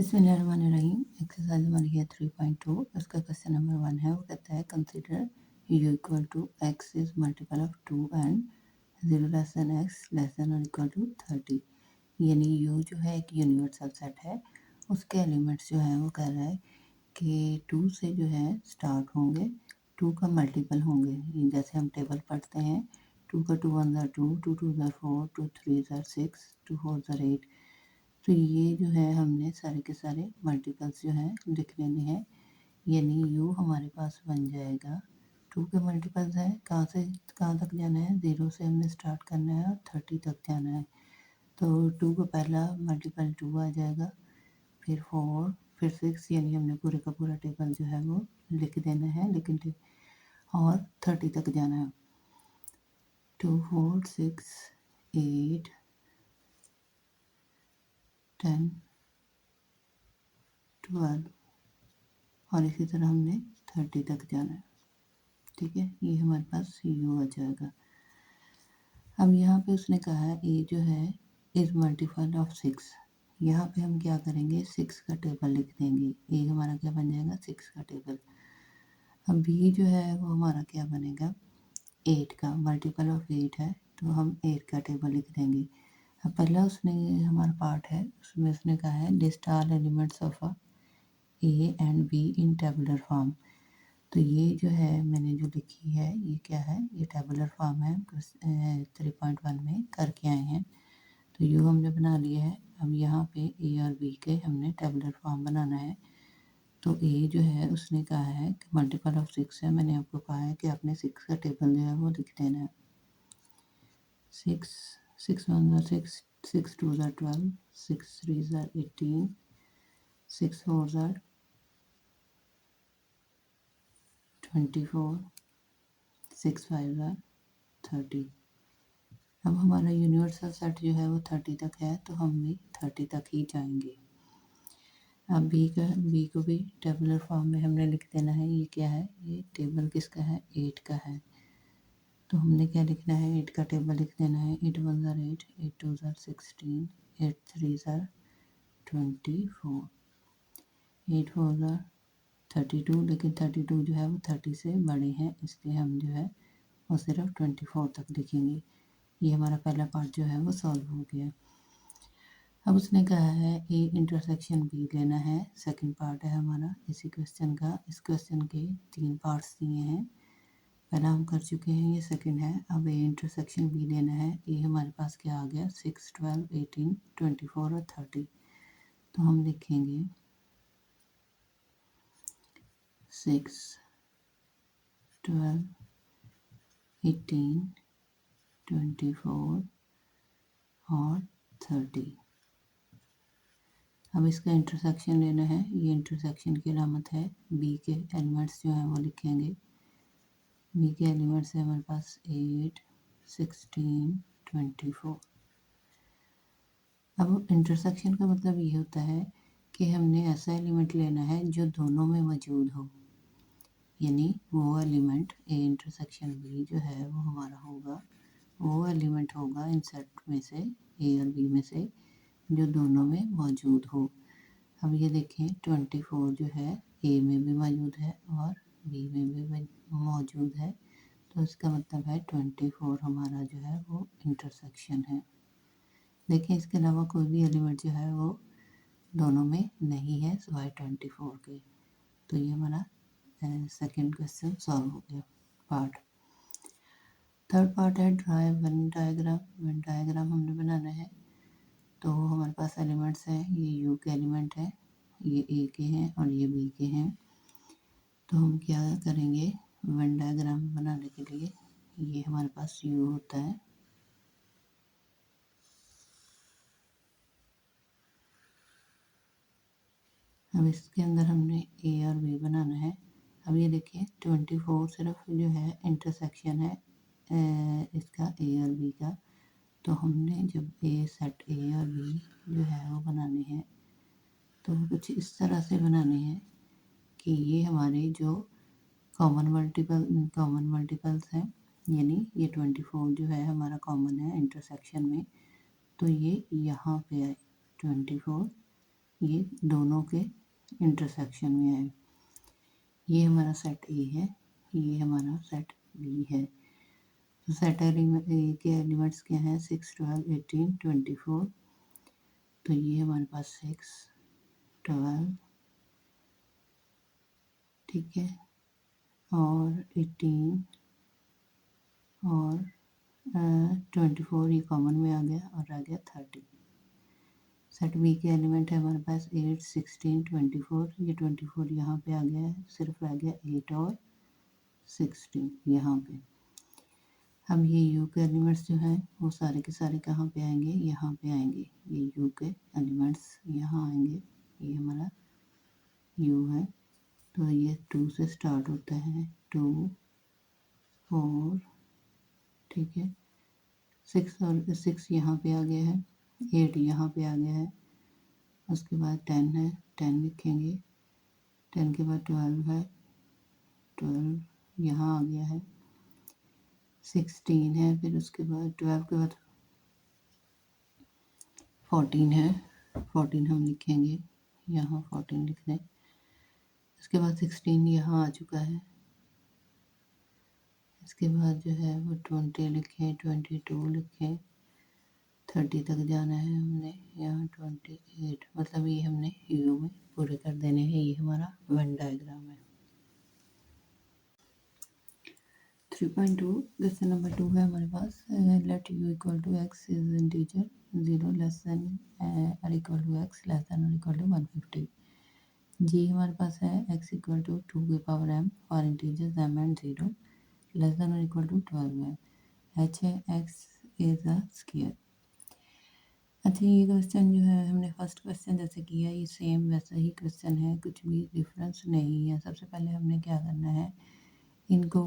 बिस्मिल्लाहिर्रहमानिर्रहीम। एक्सरसाइज हमारी है 3.2। इसका क्वेश्चन नंबर 1 है। वो कहता है consider u equal to X is multiple of 2 and 0 less than X less than और इक्वल टू 30। यानी u जो है एक यूनिवर्सल सेट है, उसके एलिमेंट्स जो है वो कह रहा है कि 2 से जो है स्टार्ट होंगे, 2 का मल्टीपल होंगे। जैसे हम टेबल पढ़ते हैं, 2 का 2 1 2, 2 2 4, 2 3 6, 2 4 8। तो ये जो है हमने सारे के सारे मल्टीपल्स जो हैं लिख लेने हैं। यानी u हमारे पास बन जाएगा 2 के मल्टीपल्स है। कहाँ से कहाँ तक जाना है? 0 से हमने स्टार्ट करना है और 30 तक जाना है। तो 2 का पहला मल्टीपल 2 आ जाएगा, फिर 4, फिर 6। यानी हमने पूरे का पूरा टेबल जो है वो लिख देना है, लेकिन और 30 तक जाना है। 2 4 6 8 10 12 और इसी तरह हमने 30 तक जाना है। ठीक है, ये हमारे पास u आ जाएगा। अब यहाँ पे उसने कहा है a जो है इज मल्टीपल ऑफ 6। यहाँ पे हम क्या करेंगे, 6 का टेबल लिख देंगे। a हमारा क्या बन जाएगा, 6 का टेबल। अब b जो है वो हमारा क्या बनेगा, 8 का मल्टीपल ऑफ 8 है, तो हम 8 का टेबल लिख देंगे। अब पहला उसने हमारा पार्ट है, उसमें उसने कहा है list all elements of a and b in tabular form. तो ये जो है मैंने जो लिखी है ये क्या है, ये टेबुलर फॉर्म है। 3.1 में करके आए हैं। तो यू हमने बना लिया है। अब यहाँ पे ए और बी के हमने टेबुलर फॉर्म बनाना है। तो ए जो है उसने कहा है कि मल्टीपल ऑफ 6 है। मैंने आपको कहा है कि आपने 6 का टेबल जो है वो लिख देना है। 6 6 1 6, 6 2 12, 6 3 18, 6 4 24, 6 5 30। अब हमारा यूनिवर्सल सेट जो है वो 30 तक है, तो हम भी 30 तक ही जाएंगे। अब बी को भी टेबुलर फॉर्म में हमने लिख देना है। ये क्या है, ये टेबल किसका है, 8 का है। तो हमने क्या लिखना है, 8 का टेबल लिख देना है। 8 1 8, 8 2 16, 8 3 24, 8 4 32। लेकिन 32 जो है वो 30 से बड़े हैं, इसलिए हम जो है वो सिर्फ 24 तक लिखेंगे। ये हमारा पहला पार्ट जो है वो सॉल्व हो गया। अब उसने कहा है ए इंटरसेक्शन बी लेना है। सेकंड पार्ट है हमारा इसी क्वेश्चन का। इस क्वेश्चन के 3 पार्ट्स दिए हैं, पहला हम कर चुके हैं, ये सेकंड है। अब ए इंटरसेक्शन बी लेना है। ए हमारे पास क्या आ गया, 6 12 18 24 और 30। तो हम लिखेंगे 6 12 18 24 और 30। अब इसका इंटरसेक्शन लेना है। ये इंटरसेक्शन की अलामत है। बी के एलिमेंट्स जो हैं वो लिखेंगे। बी के एलिमेंट्स है हमारे पास 8 16 24। अब इंटरसेक्शन का मतलब ये होता है कि हमने ऐसा एलिमेंट लेना है जो दोनों में मौजूद हो। यानी वो एलिमेंट ए इंटरसेक्शन बी जो है वो हमारा होगा, वो एलिमेंट होगा इन सेट में से, ए और बी में से, जो दोनों में मौजूद हो। अब ये देखें 24 जो है ए में भी मौजूद है और बी में भी मौजूद है। तो इसका मतलब है 24 हमारा जो है वो इंटरसेक्शन है। देखिए इसके अलावा कोई भी एलिमेंट जो है वो दोनों में नहीं है सिवाय 24 के। तो ये हमारा सेकंड क्वेश्चन सॉल्व हो गया पार्ट। थर्ड पार्ट है dry one diagram. One diagram हमने बनाना है। तो हमारे पास एलिमेंट्स हैं, ये यू के एलिमेंट है, ये ए के हैं और ये बी के हैं। तो हम क्या करेंगे, वन डायग्राम बनाने के लिए ये हमारे पास यू होता है। अब इसके अंदर हमने ए और बी बनाना है। अब ये देखिए 24 सिर्फ जो है इंटरसेक्शन है इसका ए और बी का। तो हमने जब सेट ए और बी जो है वो बनाने हैं तो कुछ इस तरह से बनाने हैं कि ये हमारे जो कॉमन मल्टीपल्स हैं, यानी ये 24 जो है हमारा कॉमन है इंटरसेक्शन में, तो ये यहाँ पे आए 24 ये दोनों के इंटरसेक्शन में है। ये हमारा सेट ए है, ये हमारा सेट बी है। तो सेट ए के एलिमेंट्स क्या हैं? 6, 12, 18, 24। तो ये हमारे पास 6, 12, ठीक है, और 18 और 24 ये कॉमन में आ गया और आ गया 30। सेट बी के एलिमेंट है हमारे पास 8, 16, 24। ये 24 यहाँ पे आ गया है, सिर्फ रह गया 8 और 16 यहाँ पे। अब ये यू के एलिमेंट्स जो हैं वो सारे के सारे कहाँ पे आएंगे? यहाँ पे आएंगे। ये यू के एलिमेंट्स यहाँ आएंगे। ये हमारा यू है, तो ये 2 से स्टार्ट होता है, 2, 4, ठीक है, 6 और 6 यहाँ पे आ गया है, 8 यहाँ पे आ गया है, उसके बाद 10 है, 10 लिखेंगे, 10 के बाद 12 है, 12 यहाँ आ गया है, 16 है, फिर उसके बाद 12 के बाद 14 है, 14 हम लिखेंगे, यहाँ 14 लिख दें। उसके बाद 16 यहाँ आ चुका है, इसके बाद जो है वो 20 लिखें, 22 लिखें, 30 तक जाना है हमने, यहाँ 28, मतलब ये हमने यू में पूरे कर देने हैं। ये हमारा वेन डायग्राम है। 3.2 क्वेश्चन नंबर 2 है हमारे पास। Let U equal to X is integer 0 less than और equal to X less than और इक्वल टू 150। जी हमारे पास है x इक्वल टू 2 की power m for integers m and 0 less than और इक्वल टू 12 है। h है x इज अ स्क्वायर। अच्छा, ये क्वेश्चन जो है हमने फर्स्ट क्वेश्चन जैसे किया, ये सेम वैसा ही क्वेश्चन है, कुछ भी डिफरेंस नहीं है। सबसे पहले हमने क्या करना है, इनको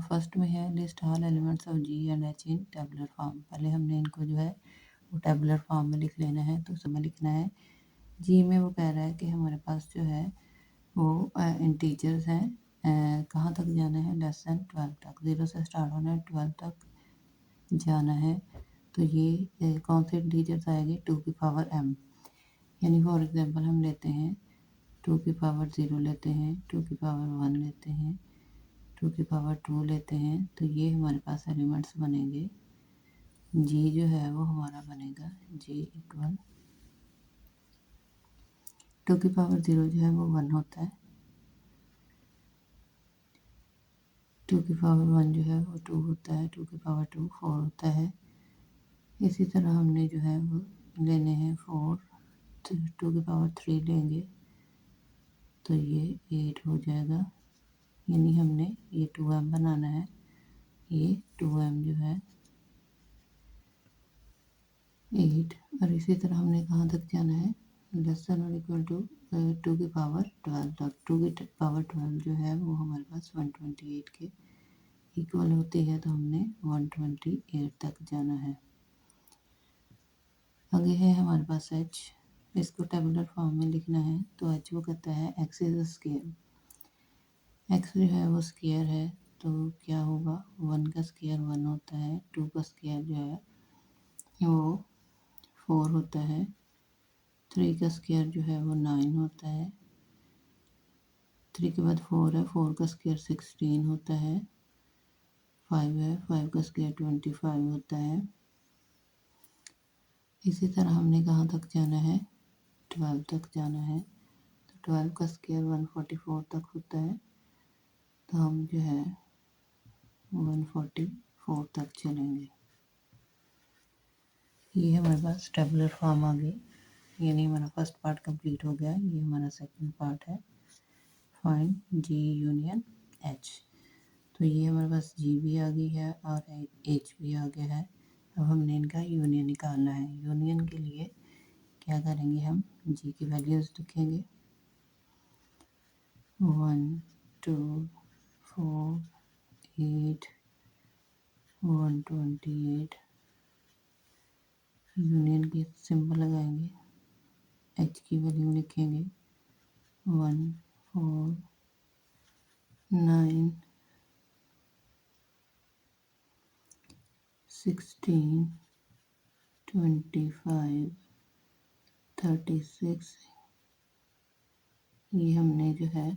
फर्स्ट में है list all elements of G and H in tabular form. पहले हमने इनको जो है वो टेबुलर फॉर्म में लिख लेना है। तो समय लिखना है जी में, वो कह रहा है कि हमारे पास जो है वो इंटीजर्स हैं, कहाँ तक जाना है? लेस देन 12 तक, 0 से स्टार्ट होना है, 12 तक जाना है। तो ये कौन से इंटीजर्स आएंगे? 2 की पावर m, यानी फॉर एग्जांपल हम लेते हैं 2 की पावर 0 लेते हैं, 2 की पावर 1 लेते हैं, 2 की पावर 2 लेते हैं। तो ये हमारे पास एलिमेंट्स बनेंगे। जी जो है वो हमारा बनेगा जी इक्वल 2 की पावर 0 जो है वो 1 होता है, 2 की पावर 1 जो है वो 2 होता है, 2 की पावर 2 4 होता है। इसी तरह हमने जो है वो लेने हैं 4, 2 की पावर 3 लेंगे तो ये 8 हो जाएगा, यानी हमने ये 2m बनाना है। ये 2m जो है 8, और इसी तरह हमने कहाँ तक जाना है? लेस देन और इक्वल टू 2 की पावर 12 तक। 2 की पावर 12 जो है वो हमारे पास 128 के इक्वल होती है, तो हमने 128 तक जाना है। आगे है हमारे पास h, इसको टेबुलर फॉर्म में लिखना है। तो h वो कहता है x इज स्क्वायर, x जो है वो स्क्वायर है, तो क्या होगा? 1 का स्क्वायर 1 होता है, 2 का स्क्वायर जो है वो 4 होता है, 3 का स्क्वायर जो है वो 9 होता है, 3 के बाद 4 है, 4 का स्क्वायर 16 होता है, 5 है, 5 का स्क्वायर 25 होता है। इसी तरह हमने कहाँ तक जाना है? 12 तक जाना है, तो 12 का स्क्वायर 144 तक होता है, तो हम जो है 144 तक चलेंगे। ये हमारे पास टेबुलर फॉर्म आ गई, यानी हमारा फर्स्ट पार्ट कंप्लीट हो गया। ये हमारा सेकंड पार्ट है, फाइंड जी यूनियन एच। तो ये हमारे पास जी भी आ गई है और एच भी आ गया है। अब हमने इनका यूनियन निकालना है। यूनियन के लिए क्या करेंगे? हम जी की वैल्यूज़ लिखेंगे 1, 2, 4, 8, 128। यूनियन की सिंबल लगाएंगे, एच की वैल्यू लिखेंगे 1, 4, 9, 16, 25, 36, ये हमने जो है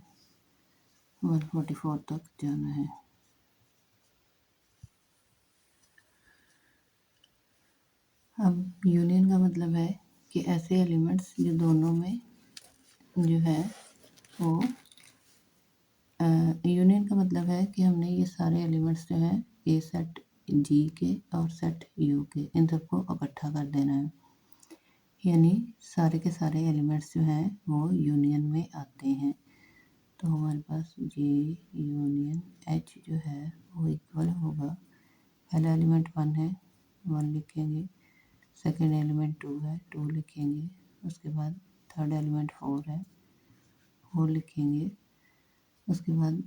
144 तक जाना है। अब यूनियन का मतलब है कि ऐसे एलिमेंट्स जो दोनों में जो है वो यूनियन का मतलब है कि हमने ये सारे एलिमेंट्स जो हैं ए सेट जी के और सेट यू के इन सबको इकट्ठा कर देना है, यानी सारे के सारे एलिमेंट्स जो हैं वो यूनियन में आते हैं। तो हमारे पास जे यूनियन एच जो है वो इक्वल होगा, पहला एलिमेंट 1 है 1 लिखेंगे, सेकेंड एलिमेंट 2 है 2 लिखेंगे, उसके बाद थर्ड एलिमेंट 4 है 4 लिखेंगे, उसके बाद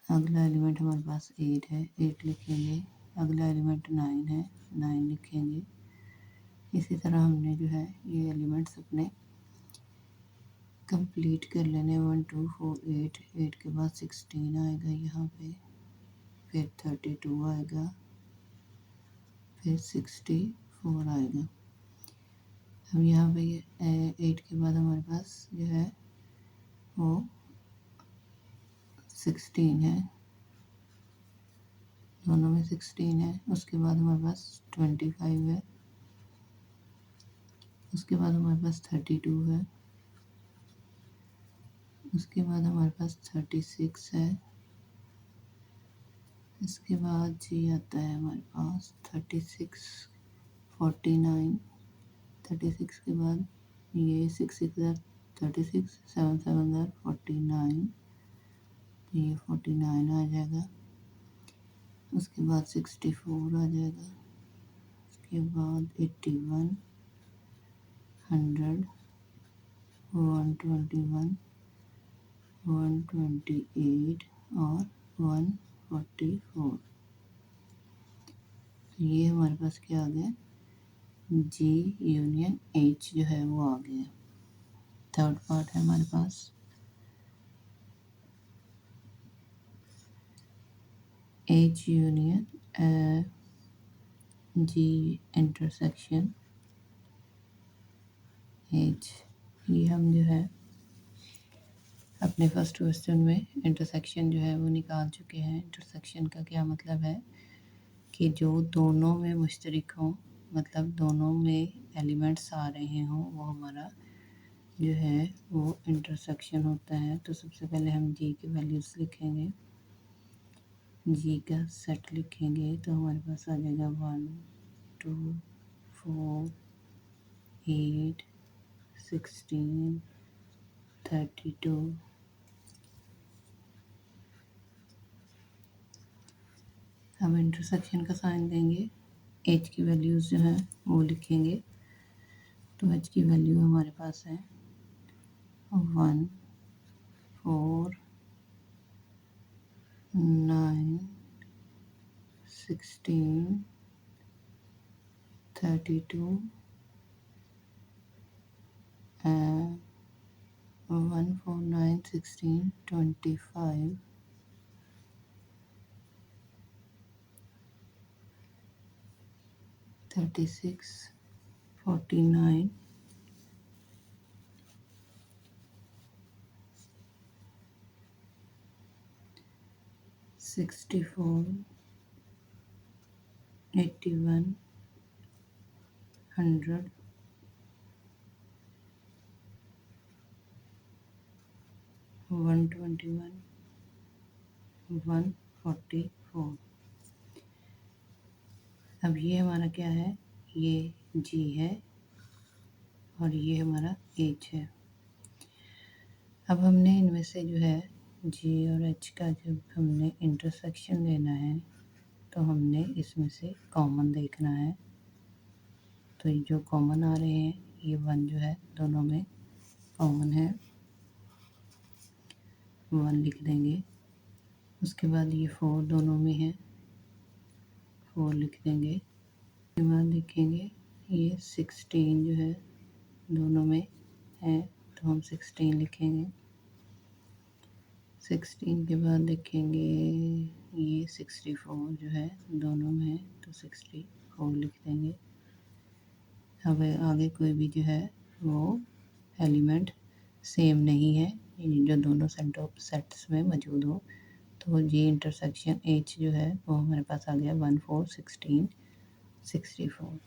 अगला एलिमेंट हमारे पास 8 है 8 लिखेंगे, अगला एलिमेंट 9 है 9 लिखेंगे। इसी तरह हमने जो है ये एलिमेंट्स अपने कंप्लीट कर लेने 1 2 4 8 8 के बाद 16 आएगा यहाँ पे, फिर 32 आएगा, फिर 64 आएगा। अब यहाँ पे 8 के बाद हमारे पास जो है वो 16 है, दोनों में 16 है, उसके बाद हमारे पास 25 है, उसके बाद हमारे पास 32 है, उसके बाद हमारे पास 36 है, इसके बाद जी आता है हमारे पास 36 49 36 के बाद ये 6 6 36 7 7 49, ये 49 आ जाएगा, उसके बाद 64 आ जाएगा, उसके बाद 81 100 121 128 और 144। ये हमारे पास क्या आ गया, जी यूनियन एच जो है वो आ गया। थर्ड पार्ट है हमारे पास H union G intersection H. ये हम जो है अपने फर्स्ट क्वेश्चन में इंटरसेक्शन जो है वो निकाल चुके हैं। इंटरसेक्शन का क्या मतलब है कि जो दोनों में मुश्तरक हों, मतलब दोनों में एलिमेंट्स आ रहे हों, वो हमारा जो है वो इंटरसेक्शन होता है। तो सबसे पहले हम जी की वैल्यूज़ लिखेंगे, जी का सेट लिखेंगे, तो हमारे पास आ जाएगा 1 2 4 8 16 32। हम इंटरसेक्शन का साइन देंगे, एच की वैल्यूज़ जो हैं वो लिखेंगे। तो एच की वैल्यू हमारे पास है 1 4 9 16 32 1 4 9 16 25 36 49 64 81 100 121 144। अब ये हमारा क्या है, ये जी है और ये हमारा एच है। अब हमने इनमें से जो है जी और एच का जब हमने इंटरसेक्शन लेना है तो हमने इसमें से कॉमन देखना है। तो ये जो कॉमन आ रहे हैं, ये 1 जो है दोनों में कॉमन है, 1 लिख देंगे। उसके बाद ये 4 दोनों में है, 4 लिख देंगे। उसके बाद लिखेंगे ये 16 जो है दोनों में है, तो हम 16 लिखेंगे। 16 के बाद लिखेंगे ये 64 जो है दोनों में है, तो 64 लिख देंगे। अब आगे कोई भी जो है वो एलिमेंट सेम नहीं है, ये जो दोनों सेट्स में मौजूद हो। तो जी इंटरसेक्शन एच जो है वो हमारे पास आ गया 1 4 16 64।